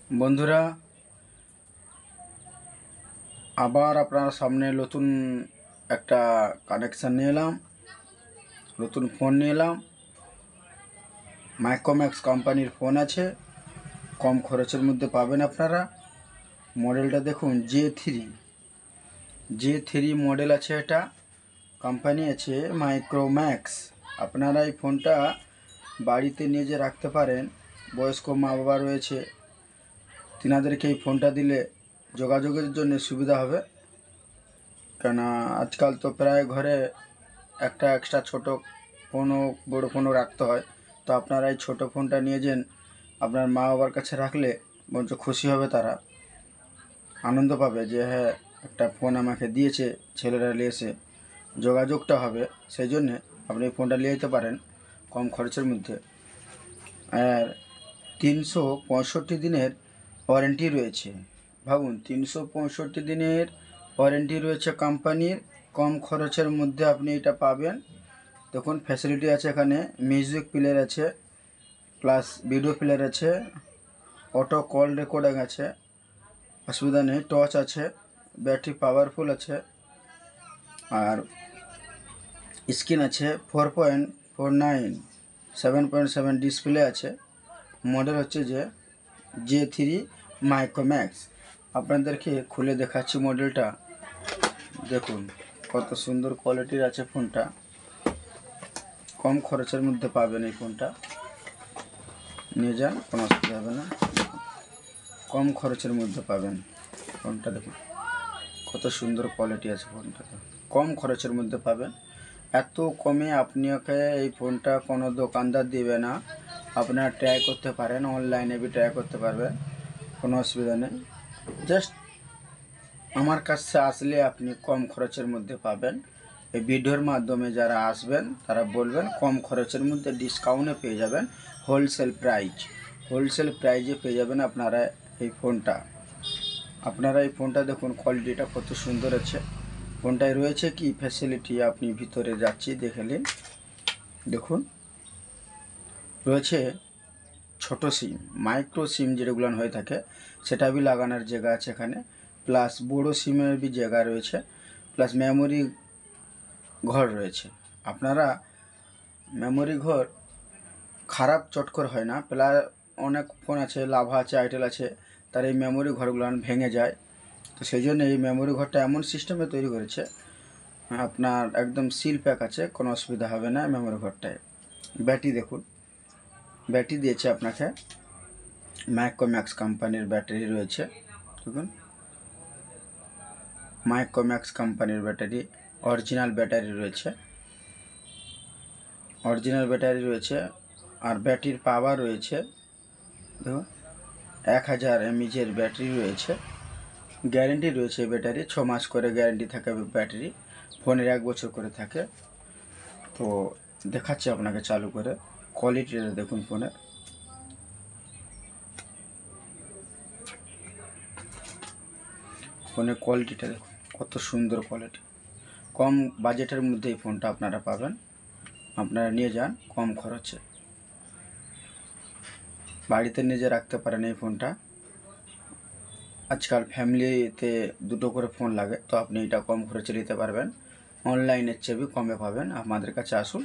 বন্ধুরা, আবার আপনার সামনে নতুন একটা কানেকশান নিয়ে এলাম, নতুন ফোন নিয়ে এলাম। মাইক্রোম্যাক্স কোম্পানির ফোন আছে, কম খরচের মধ্যে পাবেন আপনারা। মডেলটা দেখুন, জে থ্রি মডেল আছে। এটা কোম্পানি আছে মাইক্রোম্যাক্স। আপনারা এই ফোনটা বাড়িতে নিয়ে যে রাখতে পারেন। বয়স্ক মা বাবা রয়েছে, তিনাদেরকে এই ফোনটা দিলে যোগাযোগের জন্য সুবিধা হবে। কেন আজকাল তো প্রায় ঘরে একটা এক্সট্রা ছোটো ফোনও বড়ো ফোনও রাখতে হয়। তো আপনারা এই ছোটো ফোনটা নিয়ে যান, আপনার মা বাবার কাছে রাখলে বরঞ্চ খুশি হবে, তারা আনন্দ পাবে যে হ্যাঁ, একটা ফোন আমাকে দিয়েছে ছেলেরা নিয়ে এসে, যোগাযোগটা হবে। সেই জন্যে আপনি এই ফোনটা নিয়ে যেতে পারেন কম খরচের মধ্যে। আর 365 দিনের ওয়ারেন্টি রয়েছে। ভাবুন, 365 দিনের ওয়ারেন্টি রয়েছে কোম্পানির, কম খরচের মধ্যে আপনি এটা পাবেন। দেখুন, ফ্যাসিলিটি আছে এখানে, মিউজিক প্লেয়ার আছে, প্লাস ভিডিও প্লেয়ার আছে, অটো কল রেকর্ডিং আছে, অসুবিধা নেই। টচ আছে, ব্যাটারি পাওয়ারফুল আছে, আর স্ক্রিন আছে 4.49 7.7 ডিসপ্লে আছে। মডেল হচ্ছে যে জে3 মাইক্রোম্যাক্স। আপনাদেরকে খুলে দেখাচ্ছি মডেলটা। দেখুন কত সুন্দর কোয়ালিটির আছে ফোনটা, কম খরচের মধ্যে পাবেন এই ফোনটা। নিয়ে যান, কোনো অসুবিধা হবে না। কম খরচের মধ্যে পাবেন ফোনটা। দেখুন কত সুন্দর কোয়ালিটি আছে ফোনটা, কম খরচের মধ্যে পাবেন। এত কমে আপনাকে এই ফোনটা কোনো দোকানদার দেবে না। আপনারা ট্রাই করতে পারেন, অনলাইনে বি ট্রাই করতে পারবেন, কোনো অসুবিধা নেই। জাস্ট আমার কাছে আসলে আপনি কম খরচের মধ্যে পাবেন। এই ভিডিওর মাধ্যমে যারা আসবেন তারা বলবেন কম খরচের মধ্যে ডিসকাউন্টে পেয়ে যাবেন। হোলসেল প্রাইজে পেয়ে যাবেন আপনারা এই ফোনটা। আপনারা এই ফোনটা দেখুন, কোয়ালিটিটা কত সুন্দর আছে। ফোনটায় রয়েছে কি ফ্যাসিলিটি, আপনি ভিতরে যাচ্ছি দেখে নিন। দেখুন, রয়েছে ছোট সিম, মাইক্রো সিম যেগুলো হয়ে থাকে, সেটা বি লাগানোর জায়গা আছে এখানে। প্লাস বড়ো সিমের বি জায়গা রয়েছে, প্লাস মেমোরি ঘর রয়েছে। আপনারা মেমোরি ঘর খারাপ চটকর হয় না। প্লাস অনেক ফোন আছে, লাভা আছে, আইটেল আছে, তার এই মেমোরি ঘরগুলো ভেঙে যায়। তো সেই জন্য এই মেমোরি ঘরটা এমন সিস্টেমে তৈরি করেছে, আপনার একদম সিল প্যাক আছে, কোনো অসুবিধা হবে না মেমোরি ঘরটায়। ব্যাটারি দেখুন, ব্যাটারি দিয়েছে আপনাকে মাইক্রোম্যাক্স কোম্পানির ব্যাটারি রয়েছে। দেখুন, মাইক্রোম্যাক্স কোম্পানির ব্যাটারি, অরিজিনাল ব্যাটারি রয়েছে, আর ব্যাটারির পাওয়ার রয়েছে। দেখুন, 1000 mAh ব্যাটারি রয়েছে। গ্যারেন্টি রয়েছে ব্যাটারি, 6 মাস করে গ্যারেন্টি থাকে ব্যাটারি, ফোনের 1 বছর করে থাকে। তো দেখাচ্ছি আপনাকে চালু করে, কোয়ালিটিটা দেখুন ফোনের কোয়ালিটিটা দেখুন, কত সুন্দর কোয়ালিটি। কম বাজেটের মধ্যে এই ফোনটা আপনারা পাবেন। আপনারা নিয়ে যান কম খরচে, বাড়িতে নিজে রাখতে পারেন এই ফোনটা। আজকাল ফ্যামিলিতে 2টো করে ফোন লাগে, তো আপনি এটা কম খরচে নিতে পারবেন। অনলাইনের চেয়ে কমে পাবেন। আমাদের কাছে আসুন,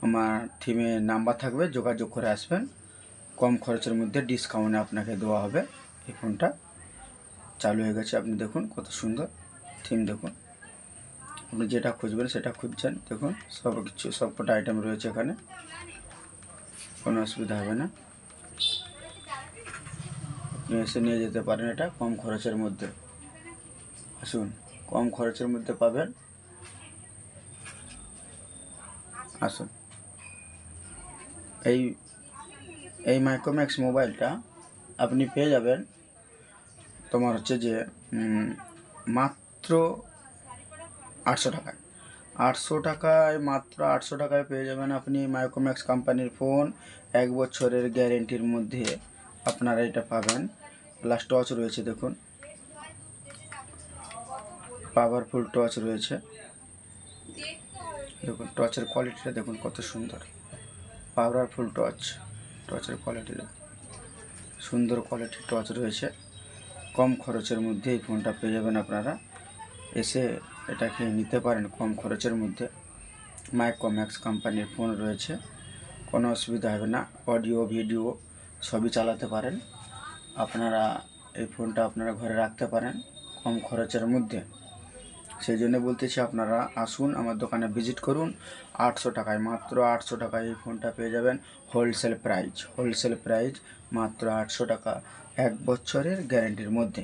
আমার থিমে নাম্বার থাকবে, যোগাযোগ করে আসবেন। কম খরচের মধ্যে ডিসকাউন্টে আপনাকে দেওয়া হবে। এই ফোনটা চালু হয়ে গেছে, আপনি দেখুন কত সুন্দর থিম। দেখুন, আপনি যেটা খুঁজবেন সেটা খুঁজছেন। দেখুন সব কিছু, সবকটা আইটেম রয়েছে এখানে, কোনো অসুবিধা হবে না। আপনি এসে নিয়ে যেতে পারেন এটা কম খরচের মধ্যে। আসুন, কম খরচের মধ্যে পাবেন, আসুন। এই মাইক্রোম্যাক্স মোবাইলটা আপনি পেয়ে যাবেন তোমার হচ্ছে যে মাত্র 800 টাকায়। 800 টাকায়, মাত্র 800 টাকায় পেয়ে যাবেন আপনি মাইক্রোম্যাক্স কোম্পানির ফোন। 1 বছরের গ্যারেন্টির মধ্যে আপনারা এটা পাবেন। প্লাস টচ রয়েছে, দেখুন পাওয়ারফুল টচ রয়েছে। দেখুন টচের কোয়ালিটিটা দেখুন কত সুন্দর, পাওয়ারফুল টচের কোয়ালিটি দেখুন। সুন্দর কোয়ালিটির টর্চ রয়েছে। কম খরচের মধ্যে এই ফোনটা পেয়ে যাবেন আপনারা। এসে এটাকে নিতে পারেন কম খরচের মধ্যে। মাইক্রোম্যাক্স কোম্পানির ফোন রয়েছে, কোনো অসুবিধা হবে না। অডিও ভিডিও সবই চালাতে পারেন আপনারা। এই ফোনটা আপনারা ঘরে রাখতে পারেন কম খরচের মধ্যে। সেই জন্য বলতেছি আপনারা আসুন, আমার দোকানে ভিজিট করুন। 800 টাকায়, মাত্র 800 টাকায় এই ফোনটা পেয়ে যাবেন। হোলসেল প্রাইস মাত্র 800 টাকা। 1 বছরের গ্যারেন্টির মধ্যে,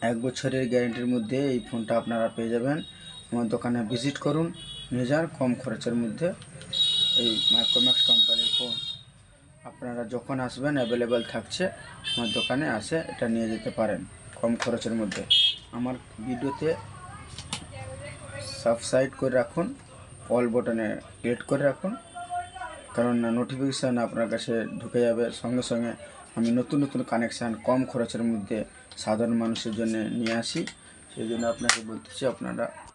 1 বছরের গ্যারেন্টির মধ্যে এই ফোনটা আপনারা পেয়ে যাবেন। আমার দোকানে ভিজিট করুন, নিয়ে যান কম খরচের মধ্যে। এই মাইক্রোম্যাক্স কোম্পানির ফোন আপনারা যখন আসবেন অ্যাভেলেবেল থাকছে আমার দোকানে, আসে এটা নিয়ে যেতে পারেন কম খরচের মধ্যে। আমার ভিডিওতে সাবস্ক্রাইব করে রাখুন, অল বটনে ক্লিক করে রাখুন, কারণ নোটিফিকেশান আপনার কাছে ঢুকে যাবে সঙ্গে সঙ্গে। আমি নতুন নতুন কানেকশান কম খরচের মধ্যে সাধারণ মানুষের জন্য নিয়ে আসি। সেই জন্য আপনাকে বলতেছি আপনারা